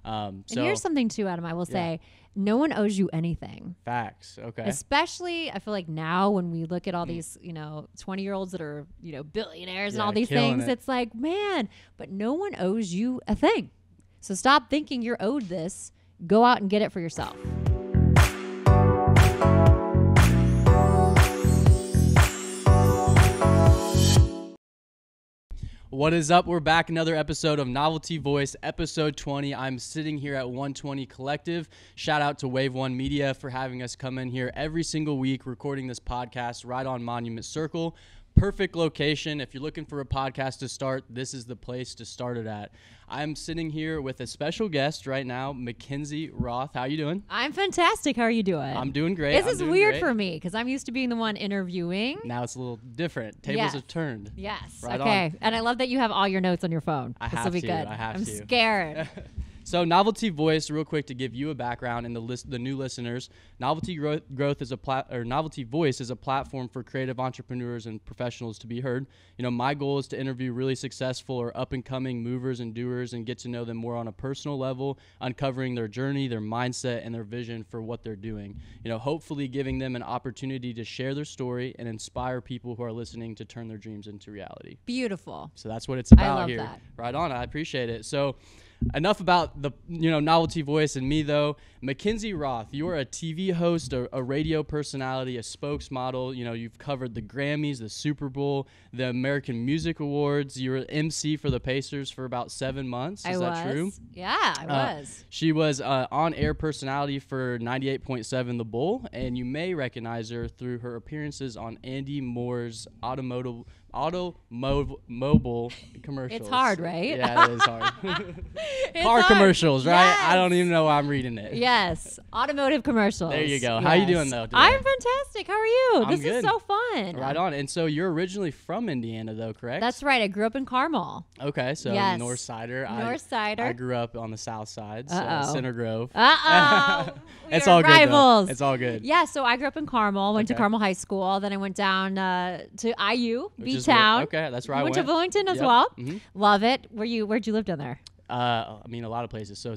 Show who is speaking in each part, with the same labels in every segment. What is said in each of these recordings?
Speaker 1: And
Speaker 2: here's something too, Adam, I will say, no one owes you anything.
Speaker 1: Facts. Okay.
Speaker 2: Especially, I feel like now when we look at all these, 20-year-olds that are, billionaires and all these things, it's like, man, but no one owes you a thing. So stop thinking you're owed this. Go out and get it for yourself.
Speaker 1: What is up? We're back. Another episode of Novelty Voice, episode 20. I'm sitting here at 120 Collective. Shout out to Wave One Media for having us come in here every single week, recording this podcast right on Monument Circle. Perfect location. If you're looking for a podcast to start, this is the place to start it at. I'm sitting here with a special guest right now, McKinzie Roth. How you doing?
Speaker 2: I'm fantastic. How are you doing?
Speaker 1: I'm doing great.
Speaker 2: This is weird for me because I'm used to being the one interviewing.
Speaker 1: Now it's a little different. Tables have turned.
Speaker 2: Yes.
Speaker 1: Right
Speaker 2: okay.
Speaker 1: on.
Speaker 2: And I love that you have all your notes on your phone.
Speaker 1: This
Speaker 2: will be good. I'm scared.
Speaker 1: So Novelty Voice, real quick to give you a background and the new listeners, Novelty Growth is Novelty Voice is a platform for creative entrepreneurs and professionals to be heard. My goal is to interview really successful or up and coming movers and doers and get to know them more on a personal level, uncovering their journey, their mindset, and their vision for what they're doing. Hopefully giving them an opportunity to share their story and inspire people who are listening to turn their dreams into reality.
Speaker 2: Beautiful.
Speaker 1: So that's what it's about
Speaker 2: I love
Speaker 1: here.
Speaker 2: That.
Speaker 1: Right on. I appreciate it. So enough about the Novelty Voice and me though. McKinzie Roth, you're a TV host, a radio personality, a spokesmodel. You've covered the Grammys, the Super Bowl, the American Music Awards. You were MC for the Pacers for about 7 months. Is that true?
Speaker 2: Yeah, I was.
Speaker 1: She was on-air personality for 98.7 The Bull, and you may recognize her through her appearances on Andy Moore's Automobile commercials.
Speaker 2: It's hard, right?
Speaker 1: Yeah, it is hard. Car commercials, right?
Speaker 2: Yes.
Speaker 1: I don't even know why I'm reading it.
Speaker 2: Yes, automotive commercials.
Speaker 1: There you go.
Speaker 2: Yes.
Speaker 1: How you doing though today?
Speaker 2: I'm fantastic. How are you?
Speaker 1: I'm
Speaker 2: this
Speaker 1: good.
Speaker 2: is so fun.
Speaker 1: Right on. And so you're originally from Indiana though, correct?
Speaker 2: That's right. I grew up in Carmel.
Speaker 1: Okay, so
Speaker 2: yes.
Speaker 1: North Sider.
Speaker 2: I
Speaker 1: grew up on the south side, so Center Grove.
Speaker 2: It's
Speaker 1: all
Speaker 2: rivals.
Speaker 1: good. It's all good.
Speaker 2: Yeah, so I grew up in Carmel, went to Carmel High School, then I went down to IU, B-Town.
Speaker 1: Okay, that's where I went.
Speaker 2: Went to Bloomington as well. Mm-hmm. Love it. Where'd you live down there?
Speaker 1: A lot of places. So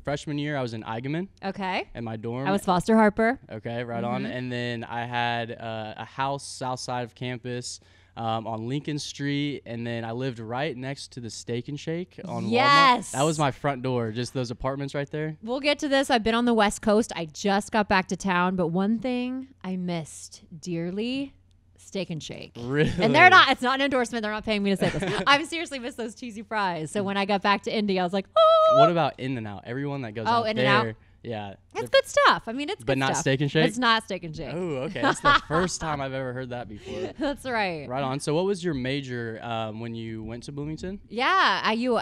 Speaker 1: freshman year, I was in Eigenman.
Speaker 2: Okay.
Speaker 1: In my dorm.
Speaker 2: I was Foster Harper.
Speaker 1: Okay, right on. And then I had a house south side of campus on Lincoln Street, and then I lived right next to the Steak and Shake on Walmart. That was my front door, just those apartments right there.
Speaker 2: We'll get to this. I've been on the West Coast. I just got back to town, but one thing I missed dearly, Steak and Shake.
Speaker 1: Really?
Speaker 2: And it's not an endorsement. They're not paying me to say this. I seriously miss those cheesy fries. So when I got back to Indy, I was like, oh.
Speaker 1: What about In-N-Out? Everyone that goes out
Speaker 2: In
Speaker 1: there.
Speaker 2: and Out.
Speaker 1: Yeah.
Speaker 2: It's good stuff. I mean, it's good
Speaker 1: But not
Speaker 2: stuff.
Speaker 1: Steak and Shake?
Speaker 2: It's not Steak and Shake.
Speaker 1: Oh, okay. That's the first time I've ever heard that before.
Speaker 2: That's right.
Speaker 1: Right on. So what was your major when you went to Bloomington?
Speaker 2: Yeah, IU,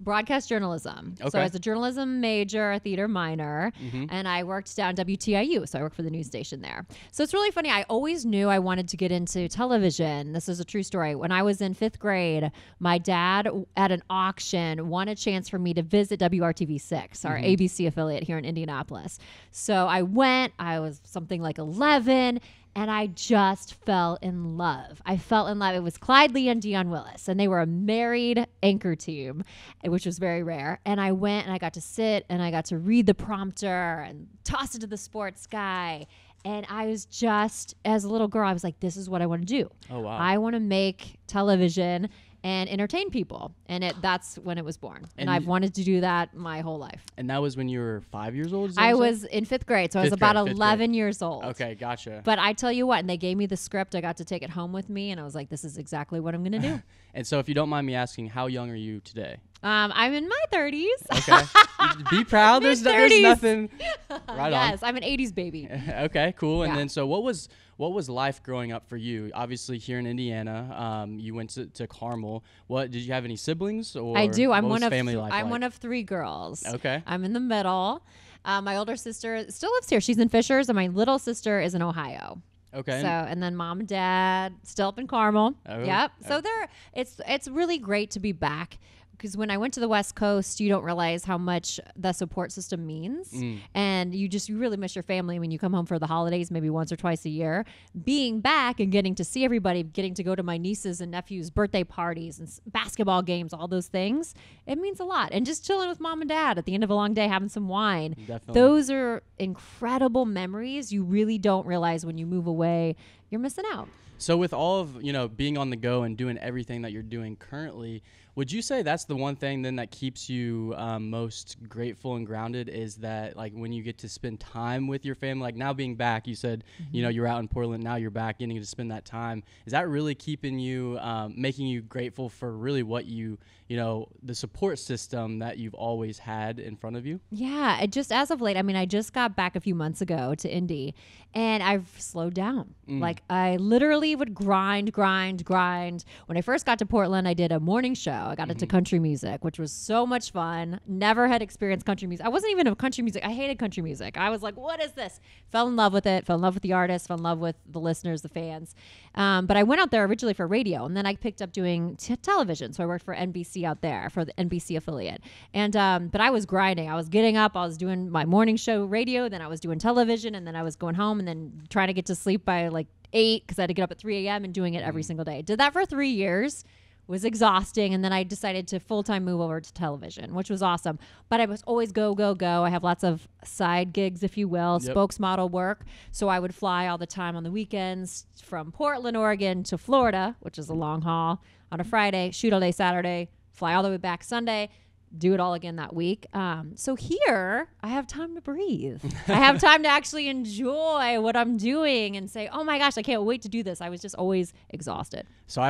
Speaker 2: broadcast journalism.
Speaker 1: Okay.
Speaker 2: So I was a journalism major, a theater minor, and I worked down WTIU. So I worked for the news station there. So it's really funny. I always knew I wanted to get into television. This is a true story. When I was in 5th grade, my dad at an auction won a chance for me to visit WRTV6, our ABC affiliate here in Indianapolis. So I went, I was something like 11, and I just fell in love. I fell in love. It was Clyde Lee and Dion Willis, and they were a married anchor team, which was very rare. And I went and I got to sit and I got to read the prompter and toss it to the sports guy. And I was just, as a little girl, I was like, this is what I want to do.
Speaker 1: Oh, wow.
Speaker 2: I want to make television and entertain people. And that's when it was born. And I've wanted to do that my whole life.
Speaker 1: And that was when you were 5 years old?
Speaker 2: I was in 5th grade, so I was about 11 years old.
Speaker 1: Okay, gotcha.
Speaker 2: But I tell you what, and they gave me the script. I got to take it home with me, and I was like, this is exactly what I'm going to do.
Speaker 1: And so if you don't mind me asking, how young are you today?
Speaker 2: I'm in my 30s.
Speaker 1: Okay. Be proud. There's nothing. Right
Speaker 2: yes, I'm an 80s baby.
Speaker 1: Okay, cool.
Speaker 2: Yeah.
Speaker 1: And then so what was life growing up for you? Obviously here in Indiana, you went to Carmel. Did you have any siblings? Or
Speaker 2: I do. I'm one of 3 girls.
Speaker 1: Okay.
Speaker 2: I'm in the middle. My older sister still lives here. She's in Fishers, and my little sister is in Ohio.
Speaker 1: Okay.
Speaker 2: So, and then mom and dad still up in Carmel.
Speaker 1: Oh,
Speaker 2: yep. So it's really great to be back because when I went to the West Coast, you don't realize how much the support system means. And you really miss your family when you come home for the holidays, maybe once or twice a year. Being back and getting to see everybody, getting to go to my nieces and nephews' birthday parties and basketball games, all those things, it means a lot. And just chilling with mom and dad at the end of a long day, having some wine.
Speaker 1: Definitely.
Speaker 2: Those are incredible memories you really don't realize when you move away. You're missing out.
Speaker 1: So with all of, being on the go and doing everything that you're doing currently, would you say that's the one thing then that keeps you most grateful and grounded, is that like when you get to spend time with your family, like now being back, you said, you're out in Portland, now you're back, getting to spend that time. Is that really keeping you, making you grateful for really what the support system that you've always had in front of you?
Speaker 2: Yeah, just as of late, I just got back a few months ago to Indy, and I've slowed down. Like I literally would grind. When I first got to Portland, I did a morning show. I got into country music, which was so much fun. Never had experienced country music. I wasn't even a country music. I hated country music. I was like, what is this? Fell in love with it, fell in love with the artists, fell in love with the listeners, the fans. But I went out there originally for radio, and then I picked up doing television. So I worked for NBC out there, for the NBC affiliate. And but I was grinding. I was getting up. I was doing my morning show radio. Then I was doing television. And then I was going home and then trying to get to sleep by like 8 because I had to get up at 3 a.m. and doing it every single day. Did that for 3 years. Was exhausting, and then I decided to full-time move over to television, which was awesome. But I was always go. I have lots of side gigs, if you will, spokesmodel work. So I would fly all the time on the weekends from Portland, Oregon to Florida, which is a long haul, on a Friday, shoot all day Saturday, fly all the way back Sunday, do it all again that week. So here I have time to breathe. I have time to actually enjoy what I'm doing and say, oh my gosh, I can't wait to do this. I was just always exhausted.
Speaker 1: So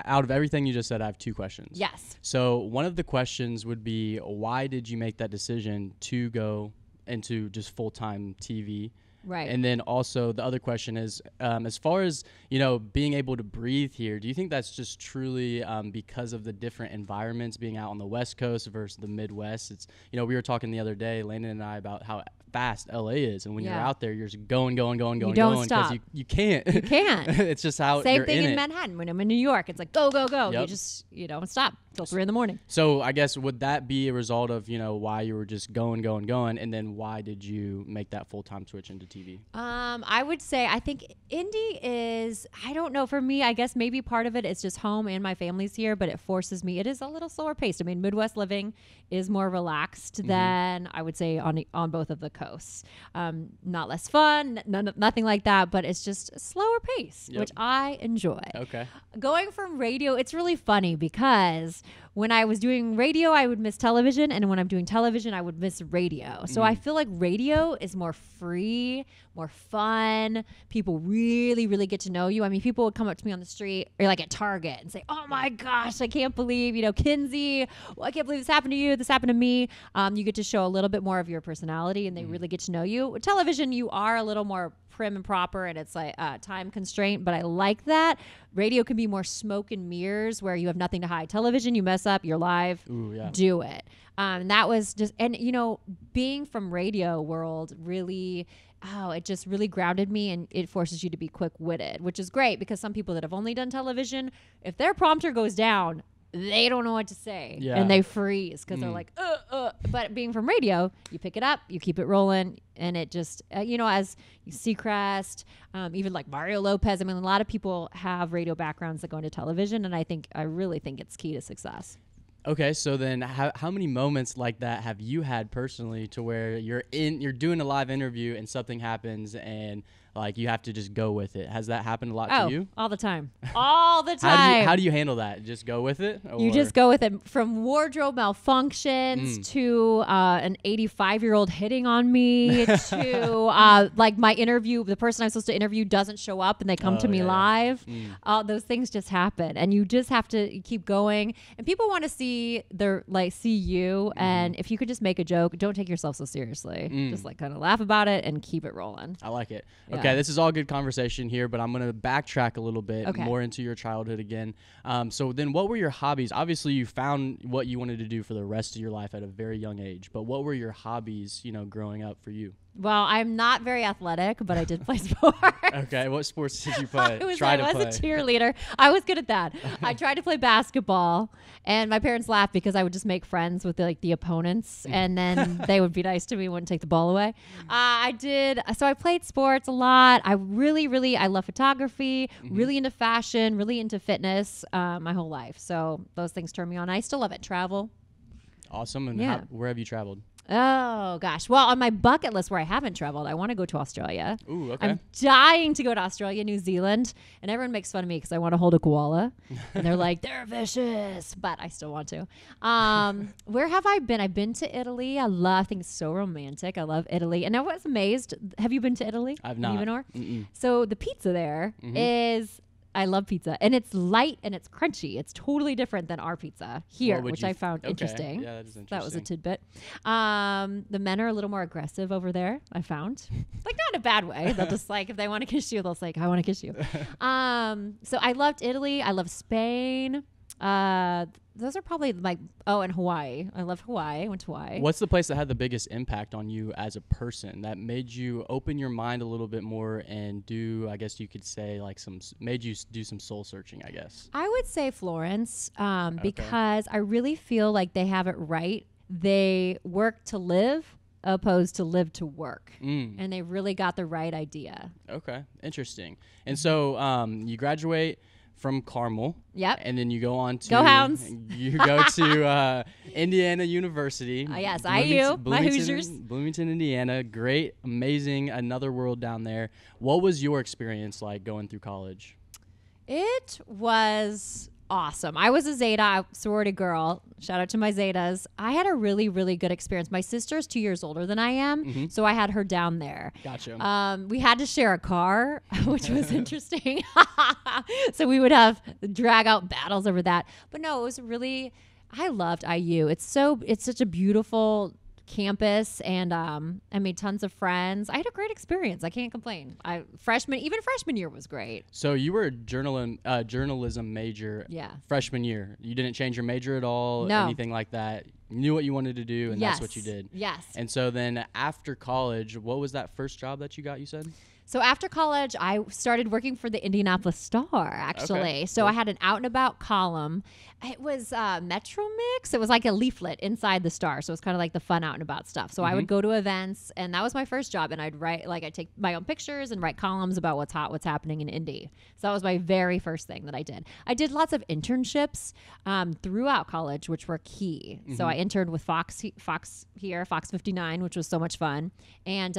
Speaker 1: out of everything you just said, I have 2 questions.
Speaker 2: Yes.
Speaker 1: So one of the questions would be, why did you make that decision to go into just full-time TV?
Speaker 2: Right.
Speaker 1: And then also the other question is, as far as, being able to breathe here, do you think that's just truly because of the different environments being out on the West Coast versus the Midwest? It's, we were talking the other day, Landon and I, about how fast LA is. And when you're out there, you're just going.
Speaker 2: You don't
Speaker 1: Because
Speaker 2: stop.
Speaker 1: you can't.
Speaker 2: You can't.
Speaker 1: It's just how
Speaker 2: Same
Speaker 1: you're
Speaker 2: thing in
Speaker 1: it.
Speaker 2: Manhattan. When I'm in New York, it's like go.
Speaker 1: Yep.
Speaker 2: You just, don't stop till 3 a.m.
Speaker 1: So I guess would that be a result of, why you were just going, and then why did you make that full-time switch into TV?
Speaker 2: I would say, I think Indy is, I don't know, for me, I guess maybe part of it is just home and my family's here, but it forces me, it is a little slower paced. Midwest living is more relaxed than I would say on both of the coasts. Not less fun, nothing like that, but it's just a slower pace, which I enjoy.
Speaker 1: Okay.
Speaker 2: Going from radio, it's really funny because when I was doing radio, I would miss television. And when I'm doing television, I would miss radio. So I feel like radio is more free, more fun. People really, really get to know you. People would come up to me on the street or like at Target and say, oh my gosh, I can't believe, McKinzie, I can't believe this happened to you. This happened to me. You get to show a little bit more of your personality and they really get to know you. With television, you are a little more prim and proper and it's like time constraint, but I like that. Radio can be more smoke and mirrors where you have nothing to hide. Television, you mess up, you're live, do it. And that was just, and being from radio world really, it just really grounded me, and it forces you to be quick-witted, which is great because some people that have only done television, if their prompter goes down, they don't know what to say and they freeze because they're like, But being from radio, you pick it up, you keep it rolling, and it just, as you Seacrest, even like Mario Lopez. A lot of people have radio backgrounds that go into television, and I really think it's key to success.
Speaker 1: Okay, so then how many moments like that have you had personally to where you're doing a live interview and something happens and like you have to just go with it? Has that happened a lot to you?
Speaker 2: All the time. All the time.
Speaker 1: How do you handle that? Just go with it?
Speaker 2: You just go with it. From wardrobe malfunctions to an 85-year-old hitting on me to like my interview, the person I'm supposed to interview doesn't show up and they come to me live. Those things just happen, and you just have to keep going. And people want to see you, and if you could just make a joke, don't take yourself so seriously. Just like kind of laugh about it and keep it rolling.
Speaker 1: I like it. Okay, this is all good conversation here, but I'm going to backtrack a little bit more into your childhood again. So then what were your hobbies? Obviously, you found what you wanted to do for the rest of your life at a very young age, but what were your hobbies, growing up for you?
Speaker 2: Well, I'm not very athletic, but I did play sports.
Speaker 1: Okay, what sports did you play?
Speaker 2: I was a cheerleader. I was good at that. I tried to play basketball, and my parents laughed because I would just make friends with the opponents, and then they would be nice to me, wouldn't take the ball away. So I played sports a lot. I love photography, really into fashion, really into fitness my whole life. So those things turn me on. I still love it. Travel.
Speaker 1: Awesome. And where have you traveled?
Speaker 2: Oh, gosh. Well, on my bucket list where I haven't traveled, I want to go to Australia.
Speaker 1: Ooh, okay.
Speaker 2: I'm dying to go to Australia, New Zealand. And everyone makes fun of me because I want to hold a koala. And they're like, they're vicious. But I still want to. Where have I been? I've been to Italy. I think it's so romantic. I love Italy. And I was amazed. Have you been to Italy?
Speaker 1: I've not.
Speaker 2: Even So the pizza there is... I love pizza, and it's light and it's crunchy. It's totally different than our pizza here, which I found interesting.
Speaker 1: Yeah, that is interesting.
Speaker 2: That was a tidbit. The men are a little more aggressive over there, I found. Like, not in a bad way. They'll just, like, if they want to kiss you, they'll say, I want to kiss you. So I loved Italy. I love Spain. Those are probably and Hawaii. I love Hawaii. I went to Hawaii.
Speaker 1: What's the place that had the biggest impact on you as a person that made you open your mind a little bit more and do, I guess you could say, made you do some soul searching, I guess?
Speaker 2: I would say Florence, because I really feel like they have it right. They work to live opposed to live to work. And they really got the right idea. Okay.
Speaker 1: Interesting. And so you graduate from Carmel.
Speaker 2: Yep.
Speaker 1: And then you go on to...
Speaker 2: Go Hounds.
Speaker 1: You go to Indiana University.
Speaker 2: Yes, IU. My Hoosiers.
Speaker 1: Bloomington, Indiana. Great, amazing, another world down there. What was your experience like going through college?
Speaker 2: It was awesome. I was a Zeta sorority girl. Shout out to my Zetas. I had a really, really good experience. My sister's 2 years older than I am, so I had her down there.
Speaker 1: Gotcha.
Speaker 2: We had to share a car, which was interesting. So we would have drag out battles over that. But no, it was really, I loved IU. It's such a beautiful campus, and I made tons of friends. I had a great experience. I can't complain. Freshman year was great.
Speaker 1: So you were a journalism major.
Speaker 2: Yeah.
Speaker 1: Freshman year, you didn't change your major at all.
Speaker 2: No.
Speaker 1: Anything like that. You knew what you wanted to do, and that's what you did.
Speaker 2: Yes.
Speaker 1: And so then after college, what was that first job that you got? You said.
Speaker 2: So after college, I started working for the Indianapolis Star, actually.
Speaker 1: Okay,
Speaker 2: so I had an out and about column. It was Metro Mix. It was like a leaflet inside the Star. So it was kind of like the fun out and about stuff. So I would go to events, and that was my first job. And I'd take my own pictures and write columns about what's hot, what's happening in Indy. So that was my very first thing that I did. I did lots of internships throughout college, which were key. So I interned with Fox 59, which was so much fun, and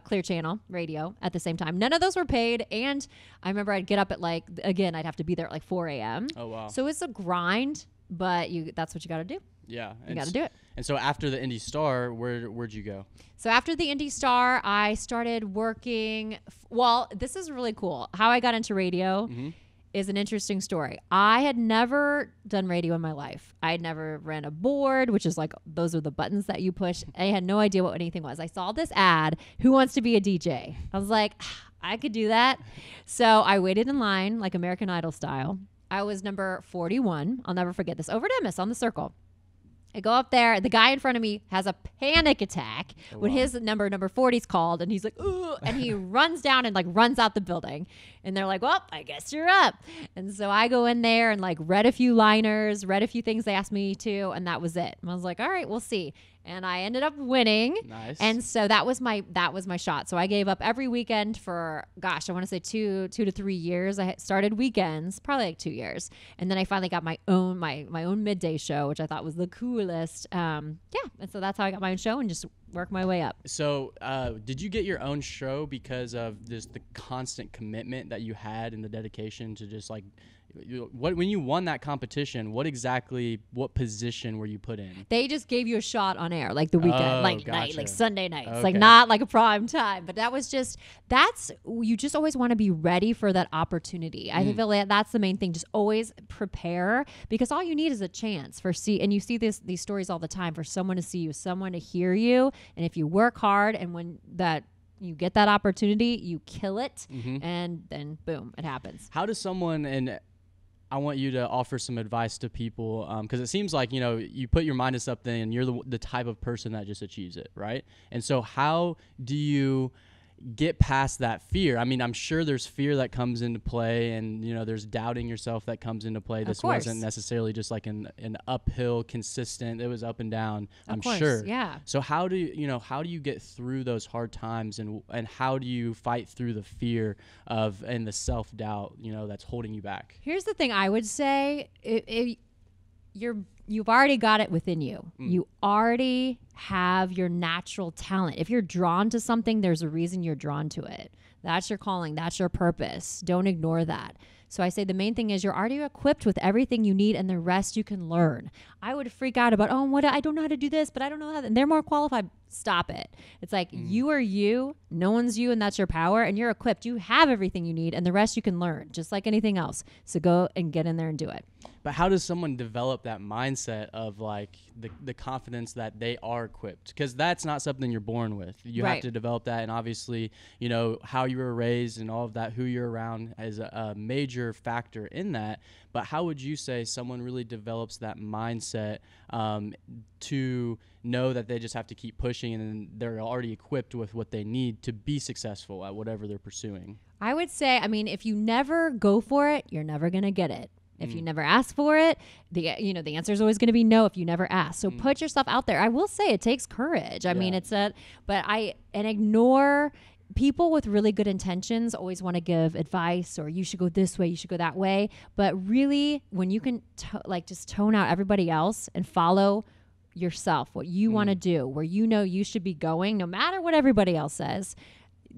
Speaker 2: Clear Channel Radio at the same time. None of those were paid, and I remember I'd get up at I'd have to be there at 4 a.m.
Speaker 1: Oh, wow.
Speaker 2: So it's a grind, but that's what you got to do.
Speaker 1: Yeah.
Speaker 2: You got to do it.
Speaker 1: And so after the Indy Star, where'd you go?
Speaker 2: So after the Indy Star, I started working. Well, this is really cool. How I got into radio is an interesting story. I had never done radio in my life. I had never ran a board, which is those are the buttons that you push. I had no idea what anything was. I saw this ad, who wants to be a DJ? I was like, I could do that. So I waited in line, like American Idol style. I was number 41. I'll never forget this. Over at Emmis on the circle. I go up there. The guy in front of me has a panic attack when his number 40 is called, and he's like, "Ooh!" and he runs down and runs out the building. And they're like, "Well, I guess you're up." And so I go in there and read a few liners, read a few things they asked me to, and that was it. And I was like, "All right, we'll see." And I ended up winning.
Speaker 1: Nice.
Speaker 2: And so that was my shot. So I gave up every weekend for, I want to say 2 to 3 years. I started weekends, probably 2 years. And then I finally got my own midday show, which I thought was the coolest. And so that's how I got my own show and just worked my way up.
Speaker 1: So did you get your own show because of the constant commitment that you had and the dedication to just when you won that competition, what position were you put in?
Speaker 2: They just gave you a shot on air, the weekend,
Speaker 1: Gotcha.
Speaker 2: Sunday nights,
Speaker 1: Okay.
Speaker 2: not a prime time. But that was you just always want to be ready for that opportunity. I feel like that's the main thing. Just always prepare, because all you need is a chance and you see these stories all the time, for someone to see you, someone to hear you. And if you work hard, and when you get that opportunity, you kill it, and then boom, it happens.
Speaker 1: How does someone, and I want you to offer some advice to people, because it seems like, you put your mind to something and you're the type of person that just achieves it, right? And so how do you get past that fear? I mean, I'm sure there's fear that comes into play, and there's doubting yourself that comes into play. This wasn't necessarily just like an uphill consistent, it was up and down, I'm sure.
Speaker 2: Yeah.
Speaker 1: So how do you get through those hard times, and how do you fight through the fear and the self-doubt that's holding you back?
Speaker 2: Here's the thing I would say, you've already got it within you. You already have your natural talent. If you're drawn to something, there's a reason you're drawn to it. That's your calling. That's your purpose. Don't ignore that. So I say the main thing is you're already equipped with everything you need, and the rest you can learn. I would freak out about, I don't know how to do this, but I don't know how, and they're more qualified. Stop it. It's like you are you, no one's you, and that's your power, and you're equipped. You have everything you need, and the rest you can learn, just like anything else. So go and get in there and do it.
Speaker 1: But how does someone develop that mindset of like the confidence that they are equipped? Because that's not something you're born with. You have to develop that, and obviously, how you were raised and all of that, who you're around is a major factor in that. But how would you say someone really develops that mindset to know that they just have to keep pushing, and then they're already equipped with what they need to be successful at whatever they're pursuing?
Speaker 2: I would say, if you never go for it, you're never going to get it. If you never ask for it, the answer is always going to be no if you never ask. So put yourself out there. I will say it takes courage. I mean, ignore people with really good intentions always want to give advice, or you should go this way, you should go that way. But really, when you can just tone out everybody else and follow yourself, what you want to do, where you should be going, no matter what everybody else says,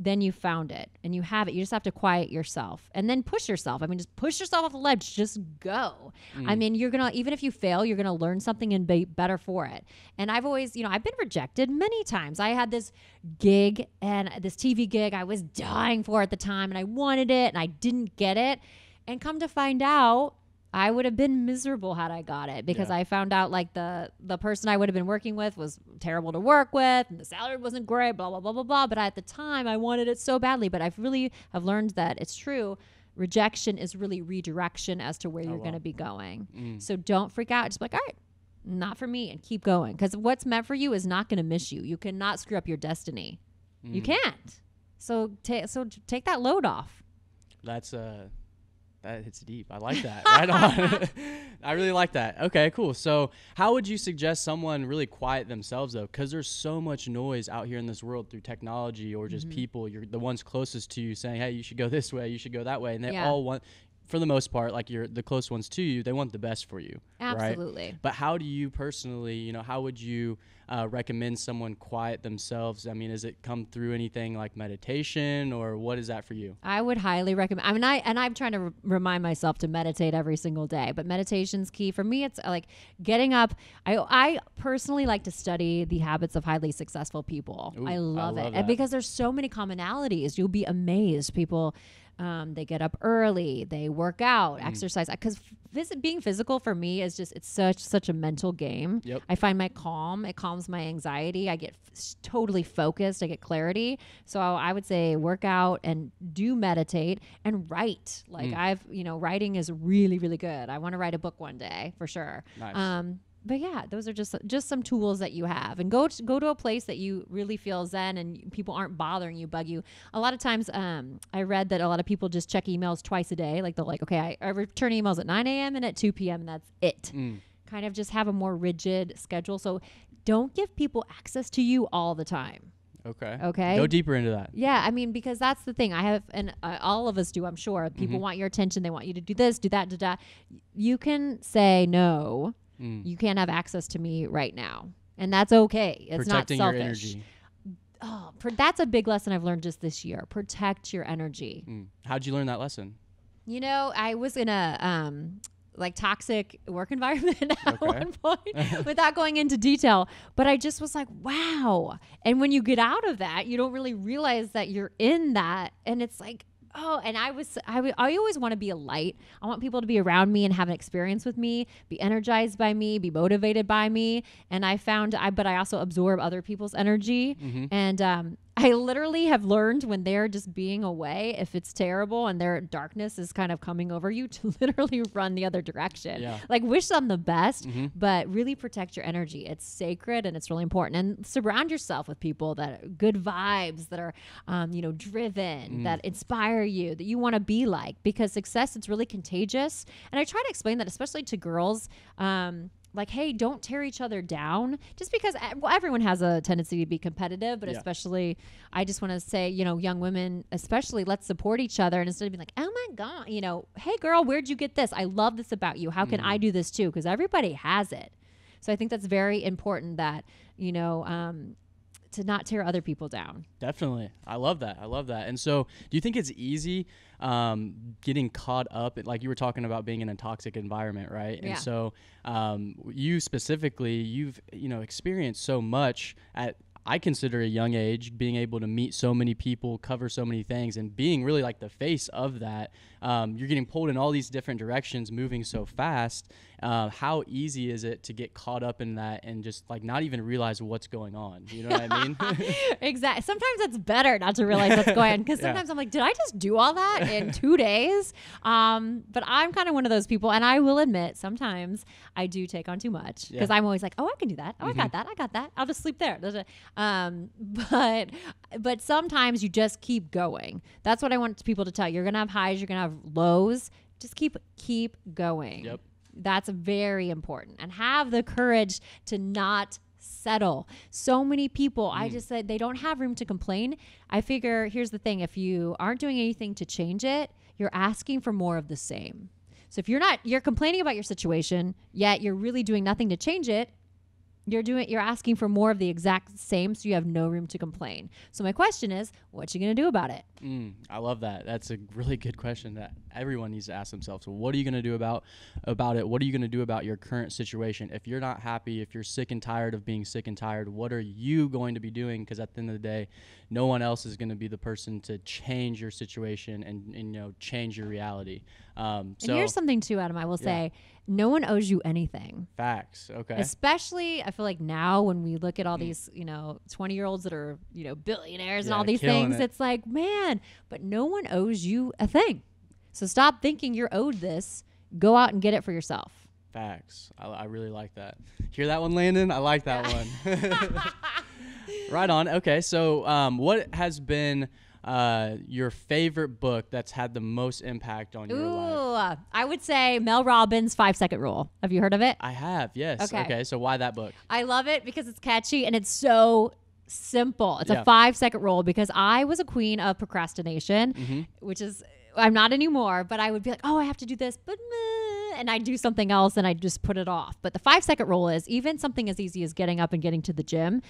Speaker 2: then you found it and you have it. You just have to quiet yourself and then push yourself. Just push yourself off the ledge. Just go. You're going to, even if you fail, you're going to learn something and be better for it. And I've always, I've been rejected many times. I had this gig, and this TV gig I was dying for at the time, and I wanted it and I didn't get it. And come to find out, I would have been miserable had I got it, because I found out the person I would have been working with was terrible to work with, and the salary wasn't great, blah, blah, blah, blah, blah. But at the time I wanted it so badly. But I've learned that it's true. Rejection is really redirection as to where you're going to be going. So don't freak out. Just be like, all right, not for me, and keep going. Because what's meant for you is not going to miss you. You cannot screw up your destiny. You can't. So take that load off.
Speaker 1: That hits deep. I like that. Right on. I really like that. Okay, cool. So how would you suggest someone really quiet themselves, though? Because there's so much noise out here in this world through technology, or just people, you're the ones closest to you saying, hey, you should go this way, you should go that way. And they all want, for the most part, like the close ones to you, they want the best for you.
Speaker 2: Absolutely.
Speaker 1: Right? But how do you personally, how would you recommend someone quiet themselves? I mean, does it come through anything like meditation, or what is that for you?
Speaker 2: I would highly recommend. I'm trying to remind myself to meditate every single day, but meditation's key. For me, it's like getting up. I personally like to study the habits of highly successful people.
Speaker 1: Ooh,
Speaker 2: I love it.
Speaker 1: that.
Speaker 2: And because there's so many commonalities. You'll be amazed. People, they get up early, they work out, exercise. Because being physical for me is just, it's such a mental game.
Speaker 1: Yep.
Speaker 2: I find it calms my anxiety. I get totally focused. I get clarity. So I would say work out and do meditate and write. Like writing is really, really good. I want to write a book one day for sure.
Speaker 1: Nice.
Speaker 2: But yeah, those are just some tools that you have, and go to a place that you really feel zen and people aren't bothering you, bug you. A lot of times, I read that a lot of people just check emails twice a day. Like they're like, okay, I return emails at 9 a.m. and at 2 p.m. and that's it. Kind of just have a more rigid schedule. So don't give people access to you all the time. Okay.
Speaker 1: Go deeper into that.
Speaker 2: Yeah. Because that's the thing I have, and all of us do, I'm sure. People want your attention. They want you to do this, do that, do that. You can say no. You can't have access to me right now. And that's okay. It's
Speaker 1: Protecting
Speaker 2: not selfish.
Speaker 1: your energy.
Speaker 2: Oh, that's a big lesson I've learned just this year. Protect your energy.
Speaker 1: How'd you learn that lesson?
Speaker 2: I was in a toxic work environment at one point without going into detail. But I just was like, wow. And when you get out of that, you don't really realize that you're in that. And it's like, oh, and I always want to be a light. I want people to be around me and have an experience with me, be energized by me, be motivated by me. And I found, but I also absorb other people's energy. And I literally have learned when they're just being away, if it's terrible and their darkness is kind of coming over you, to literally run the other direction.
Speaker 1: Yeah.
Speaker 2: Like, wish them the best, but really protect your energy. It's sacred and it's really important. And surround yourself with people that are good vibes, that are, driven, that inspire you, that you want to be like, because success, it's really contagious. And I try to explain that, especially to girls. Like, hey, don't tear each other down, just because everyone has a tendency to be competitive, but especially, I just want to say, young women, especially, let's support each other. And instead of being like, oh my God, hey girl, where'd you get this? I love this about you. How can I do this too? Because everybody has it. So I think that's very important, that, to not tear other people down.
Speaker 1: Definitely. I love that. And so do you think it's easy getting caught up, like you were talking about being in a toxic environment, right?
Speaker 2: Yeah.
Speaker 1: And so you specifically, you've, experienced so much at, I consider, a young age, being able to meet so many people, cover so many things, and being really like the face of that. You're getting pulled in all these different directions, moving so fast. How easy is it to get caught up in that and just like not even realize what's going on? You know what I mean?
Speaker 2: Exactly. Sometimes it's better not to realize what's going on, because sometimes I'm like, did I just do all that in 2 days? But I'm kind of one of those people, and I will admit sometimes I do take on too much, because I'm always like, oh, I can do that. Oh, I got that. I'll just sleep there. But sometimes you just keep going. That's what I want people to tell you. You're gonna have highs, you're gonna have lows. Just keep going.
Speaker 1: Yep.
Speaker 2: That's very important. And have the courage to not settle. So many people, I just said, they don't have room to complain. I figure, here's the thing: if you aren't doing anything to change it, you're asking for more of the same. So if you're complaining about your situation, yet you're really doing nothing to change it, you're asking for more of the exact same, so you have no room to complain. So my question is, what you going to do about it?
Speaker 1: I love that. That's a really good question that everyone needs to ask themselves. So what are you going to do about it? What are you going to do about your current situation? If you're not happy, if you're sick and tired of being sick and tired, what are you going to be doing? Because at the end of the day, no one else is going to be the person to change your situation and change your reality.
Speaker 2: And here's something too, Adam, I will say, no one owes you anything.
Speaker 1: Facts. Okay.
Speaker 2: Especially, I feel like now when we look at all these, 20-year-olds that are, billionaires and all these things, it's like, man, but no one owes you a thing. So stop thinking you're owed this. Go out and get it for yourself.
Speaker 1: Facts. I really like that. Hear that one, Landon? I like that one. Right on. Okay. So what has been your favorite book that's had the most impact on your life?
Speaker 2: I would say Mel Robbins' 5-Second Rule. Have you heard of it?
Speaker 1: I have, yes. Okay. So why that book?
Speaker 2: I love it because it's catchy and it's so simple. It's a 5-second rule, because I was a queen of procrastination, which is, I'm not anymore, but I would be like, oh, I have to do this, but and I do something else and I just put it off. But the 5-second rule is, even something as easy as getting up and getting to the gym.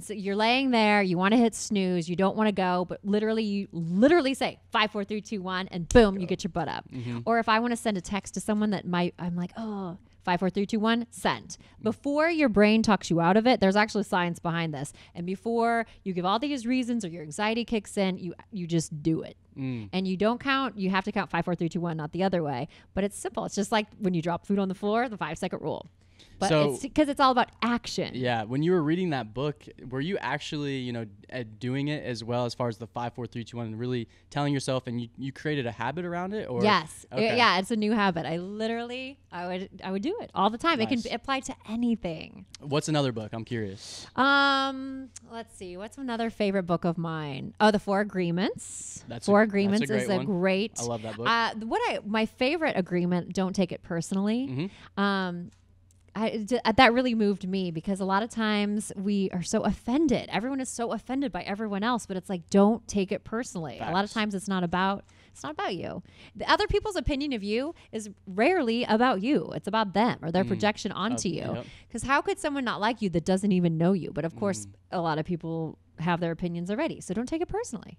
Speaker 2: You're laying there, you want to hit snooze, you don't want to go, but you literally say 5, 4, 3, 2, 1, and boom, you get your butt up. Or if I want to send a text to someone that I'm like, oh, 5, 4, 3, 2, 1, send. Before your brain talks you out of it, there's actually science behind this. And before you give all these reasons or your anxiety kicks in, you just do it. And you don't count. You have to count 5, 4, 3, 2, 1, not the other way. But it's simple. It's just like when you drop food on the floor, the 5-second rule. But it's because it's all about action. Yeah.
Speaker 1: When you were reading that book, were you actually, doing it as well, as far as the 5, 4, 3, 2, 1, and really telling yourself, and you created a habit around it? Or
Speaker 2: yes.
Speaker 1: Okay.
Speaker 2: It's a new habit. I would do it all the time. Nice. It can apply to anything.
Speaker 1: What's another book? I'm curious.
Speaker 2: Let's see. What's another favorite book of mine? Oh, The Four Agreements.
Speaker 1: Four
Speaker 2: Agreements is a great.
Speaker 1: I love that book.
Speaker 2: My favorite agreement, don't take it personally. That really moved me, because a lot of times we are so offended. Everyone is so offended by everyone else, but it's like, don't take it personally. Facts. A lot of times it's not about you. The other people's opinion of you is rarely about you. It's about them or their projection onto you. Because how could someone not like you that doesn't even know you? But of course, a lot of people have their opinions already. So don't take it personally.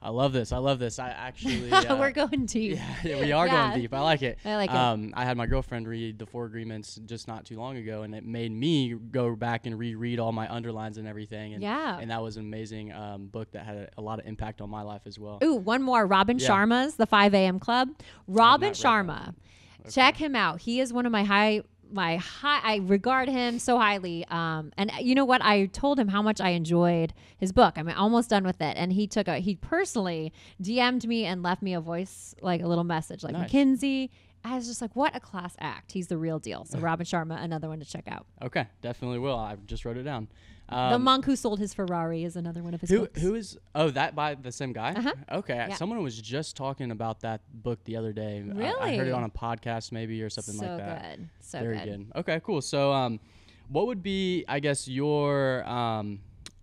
Speaker 1: I love this. I actually...
Speaker 2: We're going deep.
Speaker 1: Yeah, we are going deep. I like it.
Speaker 2: I like it.
Speaker 1: I had my girlfriend read The Four Agreements just not too long ago, and it made me go back and reread all my underlines and everything. And, and that was an amazing book that had a lot of impact on my life as well.
Speaker 2: Ooh, one more. Robin Sharma's The 5 a.m. Club. Robin Sharma. Okay. Check him out. He is one of my I regard him so highly. And you know what? I told him how much I enjoyed his book. I'm almost done with it. And he personally DM'd me and left me a voice, like a little message, like,
Speaker 1: nice.
Speaker 2: McKinzie. I was just like, what a class act. He's the real deal. So Robin Sharma, another one to check out.
Speaker 1: Okay, definitely will. I just wrote it down.
Speaker 2: The Monk Who Sold His Ferrari is another one of his books.
Speaker 1: Who is, that by the same guy?
Speaker 2: Uh-huh.
Speaker 1: Okay,
Speaker 2: Yeah.
Speaker 1: Someone was just talking about that book the other day.
Speaker 2: Really?
Speaker 1: I heard it on a podcast maybe or something
Speaker 2: So
Speaker 1: like that.
Speaker 2: good. So
Speaker 1: Very
Speaker 2: good.
Speaker 1: Okay, cool. So what would be, I guess, your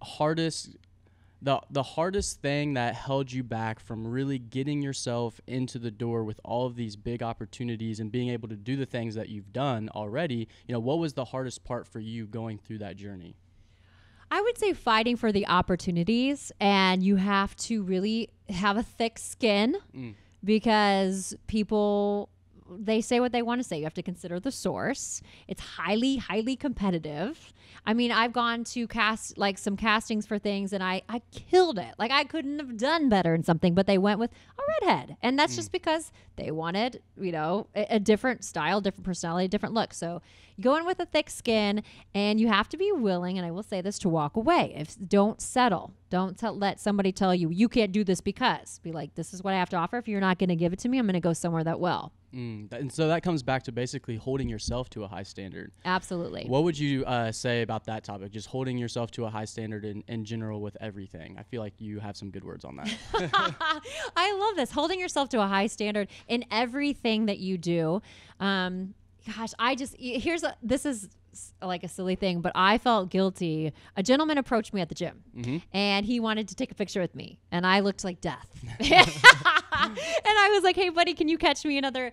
Speaker 1: hardest... The hardest thing that held you back from really getting yourself into the door with all of these big opportunities and being able to do the things that you've done already, what was the hardest part for you going through that journey?
Speaker 2: I would say fighting for the opportunities, and you have to really have a thick skin because people, they say what they want to say. You have to consider the source. It's highly, highly competitive. I mean, I've gone to some castings for things and I killed it. Like I couldn't have done better in something, but they went with a redhead. And that's just because they wanted, a different style, different personality, different look. So you go in with a thick skin and you have to be willing, and I will say this, to walk away. Don't settle. Don't let somebody tell you can't do this because. Be like, this is what I have to offer. If you're not going to give it to me, I'm going to go somewhere that will.
Speaker 1: And so that comes back to basically holding yourself to a high standard.
Speaker 2: Absolutely.
Speaker 1: What would you say about that topic? Just holding yourself to a high standard in general with everything. I feel like you have some good words on that.
Speaker 2: I love this. Holding yourself to a high standard in everything that you do. This is like a silly thing, but I felt guilty. A gentleman approached me at the gym and he wanted to take a picture with me and I looked like death. And I was like, hey buddy, can you catch me another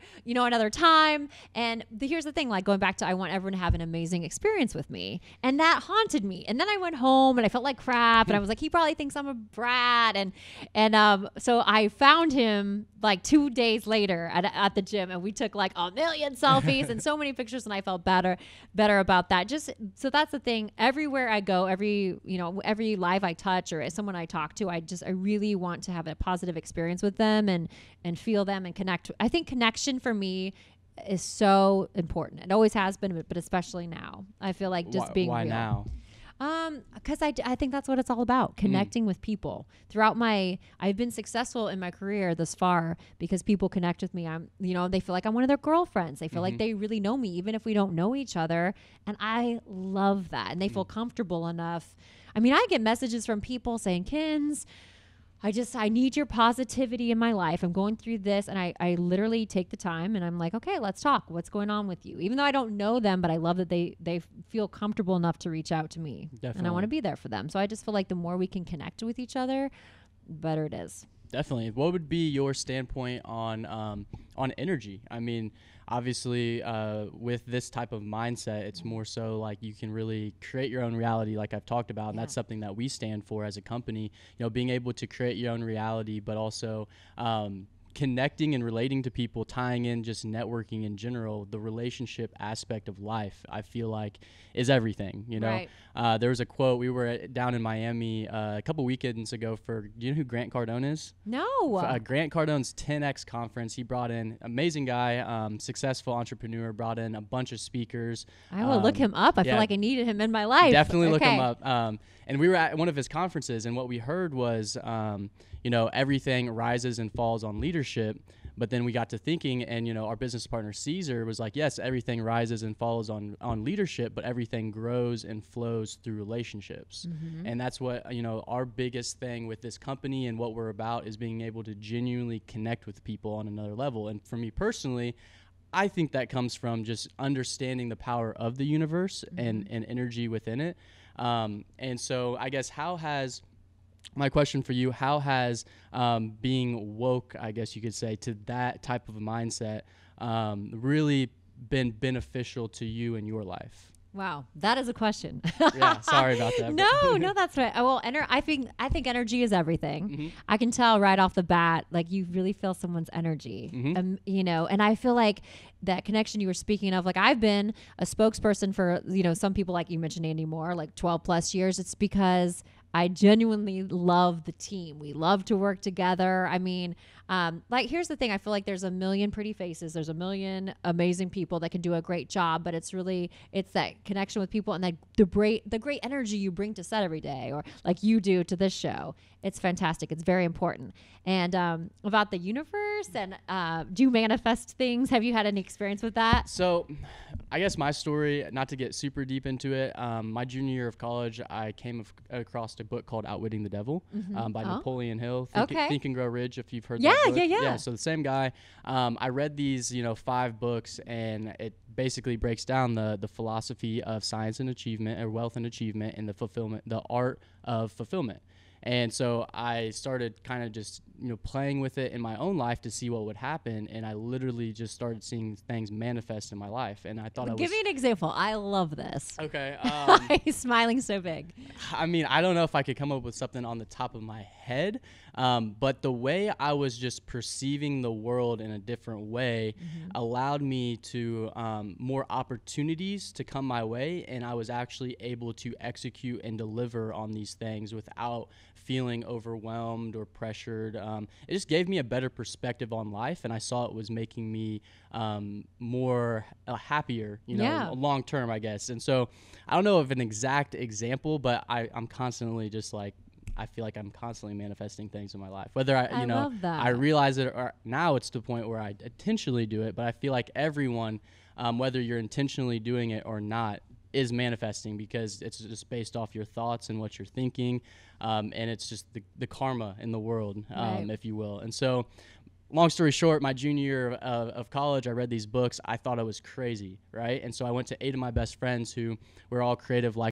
Speaker 2: time? And here's the thing, like going back to, I want everyone to have an amazing experience with me. And that haunted me. And then I went home and I felt like crap. And I was like, he probably thinks I'm a brat. And so I found him like 2 days later at the gym and we took like a million selfies and so many pictures. And I felt better about that. So that's the thing. Everywhere I go, every live I touch or someone I talk to, I really want to have a positive experience with them and feel them and connect. I think connection for me is so important. It always has been, but especially now. I feel like just being
Speaker 1: why
Speaker 2: real.
Speaker 1: Now?
Speaker 2: Because I think that's what it's all about, connecting with people. I've been successful in my career this far because people connect with me. They feel like I'm one of their girlfriends. They feel like they really know me, even if we don't know each other. And I love that. And they feel comfortable enough. I mean, I get messages from people saying, Kins, I need your positivity in my life. I'm going through this. And I literally take the time and I'm like, okay, let's talk. What's going on with you? Even though I don't know them, but I love that they feel comfortable enough to reach out to me.
Speaker 1: Definitely.
Speaker 2: And I want to be there for them. So I just feel like the more we can connect with each other, better it is.
Speaker 1: Definitely. What would be your standpoint on energy? I mean, obviously, with this type of mindset, it's more so like you can really create your own reality, like I've talked about, and that's something that we stand for as a company. Being able to create your own reality, but also connecting and relating to people, tying in just networking in general, the relationship aspect of life, I feel like is everything, Right. There was a quote, we were down in Miami a couple weekends ago do you know who Grant Cardone is?
Speaker 2: No.
Speaker 1: Grant Cardone's 10X conference. He brought in, amazing guy, successful entrepreneur, brought in a bunch of speakers.
Speaker 2: I will look him up. I feel like I needed him in my life.
Speaker 1: Definitely look him up. And we were at one of his conferences, and what we heard was, everything rises and falls on leadership. But then we got to thinking, and our business partner Caesar was like, yes, everything rises and falls on leadership, but everything grows and flows through relationships. And that's what our biggest thing with this company and what we're about is being able to genuinely connect with people on another level. And for me personally, I think that comes from just understanding the power of the universe and energy within it. And so I guess my question for you, how has being woke, I guess you could say, to that type of a mindset really been beneficial to you in your life?
Speaker 2: Wow, that is a question.
Speaker 1: Yeah, sorry about that.
Speaker 2: No, that's right. Well, I think energy is everything. I can tell right off the bat, like you really feel someone's energy, and I feel like that connection you were speaking of, like I've been a spokesperson for, some people, like you mentioned, Andy Moore, like 12 plus years. It's because I genuinely love the team. We love to work together. I mean, Like, here's the thing. I feel like there's a million pretty faces. There's a million amazing people that can do a great job, but it's that connection with people and that the great energy you bring to set every day, or like you do to this show. It's fantastic. It's very important. And about the universe and do you manifest things? Have you had any experience with that?
Speaker 1: So I guess my story, not to get super deep into it, my junior year of college, I came across a book called Outwitting the Devil by Napoleon Hill. Think and Grow Rich, if you've heard that book.
Speaker 2: Yeah.
Speaker 1: So the same guy. I read these, 5 books, and it basically breaks down the philosophy of science and achievement, or wealth and achievement, and the art of fulfillment. And so I started kind of just, playing with it in my own life to see what would happen. And I literally just started seeing things manifest in my life. And I thought
Speaker 2: Give me an example. I love this.
Speaker 1: Okay.
Speaker 2: He's smiling so big.
Speaker 1: I mean, I don't know if I could come up with something on the top of my head, but the way I was just perceiving the world in a different way allowed me to more opportunities to come my way. And I was actually able to execute and deliver on these things without feeling overwhelmed or pressured. It just gave me a better perspective on life, and I saw it was making me more happier, long term, I guess. And so I don't know of an exact example, but I'm constantly just like, I feel like I'm constantly manifesting things in my life. Whether I realize it, or now it's to the point where I intentionally do it, but I feel like everyone, whether you're intentionally doing it or not, is manifesting, because it's just based off your thoughts and what you're thinking, and it's just the karma in the world, if you will. And so, long story short, my junior year of college, I read these books. I thought I was crazy, right? And so I went to 8 of my best friends who were all creative like